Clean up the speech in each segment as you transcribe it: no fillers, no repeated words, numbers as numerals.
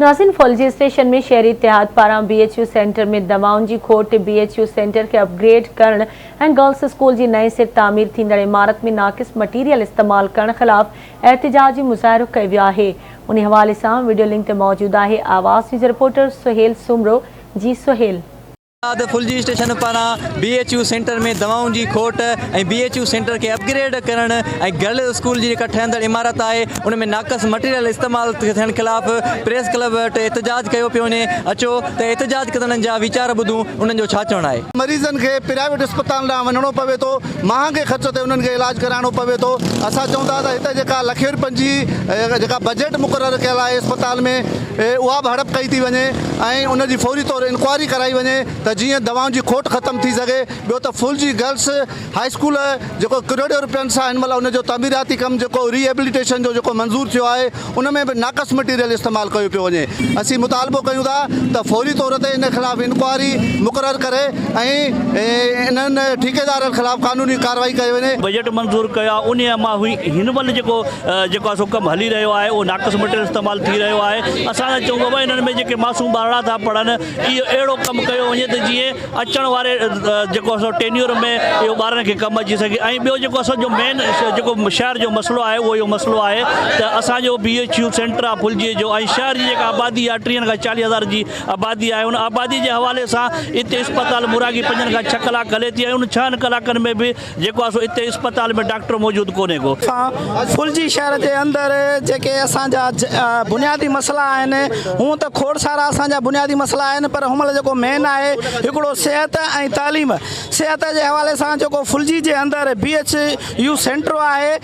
नाज़रीन, फौजी स्टेशन में शहरी इत्तेहाद पारां BHU सेंटर में दवाउनि जी खोट, BHU सेंटर के अपग्रेड करण ऐं गर्ल्स स्कूल की नए सिर तामीर थींदड़ इमारत में नाक़िस मटीरियल इस्तेमाल करण ख़िलाफ़ एहतिजाजी मुज़ाहिरो कयो वियो आहे। उन हवाले से वीडियो लिंक ते मौजूद है आवाज़ न्यूज़ रिपोर्टर सुहेल सुमरो। जी सुहेल। फुलजी स्टेशन पारां BHU सेंटर में दवाउनि जी खोट ऐं BHU सेंटर के अपग्रेड करण ऐं गर्ल्स स्कूल जी ठहंदड़ इमारत है उन में नाक़स मटीरियल इस्तेमाल थियण खिलाफ़ प्रेस क्लब वटि एहतिजाज कयो पियो वञे। अचो त एहतिजाज कंदड़नि जा वीचार ॿुधूं, उन्हनि जो छा चवणु आहे। मरीज़नि खे प्राइवेट अस्पताल ॾांहुं वञिणो पवे थो, महांगे ख़र्च ते उन्हनि खे इलाज कराइणो पवे थो। असां चऊं था त हिते जेका लखे रुपयनि जी जेका बजट मुक़ररु कयल आहे अस्पताल में उहा बि हड़प कई थी वञे ऐं उनजी फौरी तौर इंक्वायरी कराई वञे त जीअं दवाउनि जी खोट ख़त्म थी सघे। ॿियो त फुलजी गर्ल्स हाई स्कूल जेको करोड़ों रुपयनि सां हिन महिल उनजो तामीराती कमु जेको रिहेबिलिटेशन जो जेको मंज़ूर थियो आहे उन में बि नाक़स मटीरियल इस्तेमालु कयो पियो वञे। असीं मुतालबो कयूं था त फौरी तौर ते इन ख़िलाफ़ु इंक्वायरी मुक़ररु करे ऐं इन्हनि ठेकेदारनि ख़िलाफ़ु कानूनी कार्रवाई कई वञे। बजट मंज़ूर कया उन मां हुई हिन महिल जेको कमु हली रहियो आहे उहो नाक़स मटीरियल इस्तेमालु थी रहियो आहे। असां चऊं बाबा इन्हनि में जेके मासूम ॿारड़ा था पढ़नि इहो अहिड़ो कमु कयो वञे त जीअं अचण वारे जेको असां टेन्यूर में इहो ॿारनि खे कमु अची सघे। ऐं ॿियो जेको असांजो मेन जेको शहर जो मसइलो आहे उहो इहो मसइलो आहे त असांजो BHU सेंटर आहे फुलजीअ जो ऐं शहर जी जेका आबादी आहे 30 खां 40,000 जी आबादी आहे। उन आबादी जे हवाले सां हिते इस्पताल मुरागी 5 खां 6 कलाक हले थी ऐं उन 6 कलाकनि में बि जेको आहे हिते इस्पताल में डॉक्टर मौजूदु कोन्हे को। फुलजी शहर के अंदर जेके असांजा बुनियादी मसला आहिनि हूँ त खोड़ सारा असांजा बुनियादी मसला आहिनि, पर हुन जेको मेन आहे हिकिड़ो सिहत ऐं तालीम। सिहत जे हवाले सां जेको फुलजी जे अंदर BHU सेंटर आहे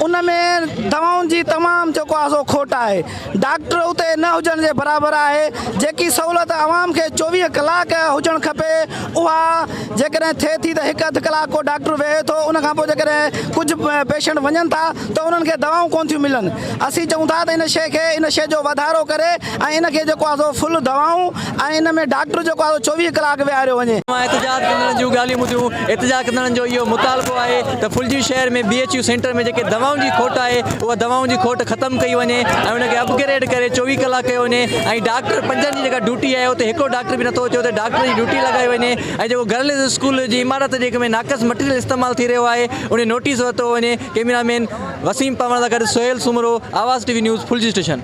उन में दवाउनि जी तमामु जेको आहे सो खोट आहे। डॉक्टर उते न हुजण जे बराबरि आहे। जेकी सहूलियत आवाम खे 24 कलाक हुजणु खपे उहा जेकॾहिं थिए थी त 1-2 कलाक को डॉक्टर वेहे थो, उन खां पोइ जेकॾहिं कुझु पेशेंट वञनि था त उन्हनि खे दवाऊं कोन थियूं मिलनि। असीं चऊं था त इन शइ जो वाधारो करे ऐं इन खे जेको आहे सो फुल दवाऊं ऐं इन में डॉक्टर जेको आहे 24 कलाक विहारियो वञे। एहतिजाज कंदड़नि जूं ॻाल्हियूं ॿुधियूं। एहतिजाज कंदड़नि जो इहो मुतालबो आहे त फुलजी शहर में BHU सेंटर में जेके दवाउनि जी खोट आहे उहा दवाउनि जी खोट ख़त्म कई वञे ऐं उनखे अपग्रेड करे 24 कलाक कयो वञे ऐं डॉक्टर 5 जी जेका ड्यूटी आहे उते हिकिड़ो डॉक्टर बि नथो अचे, उते डॉक्टर जी ड्यूटी लॻाई वञे। ऐं जेको गर्ल्स स्कूल जी इमारत जेके में नाक़स मटीरियल इस्तेमालु थी रहियो आहे उन नोटिस वरितो वञे। कैमरामैन वसीम पवन सां गॾु सुहेल सुमरो, आवाज़ TV न्यूज़, फुलजी स्टेशन।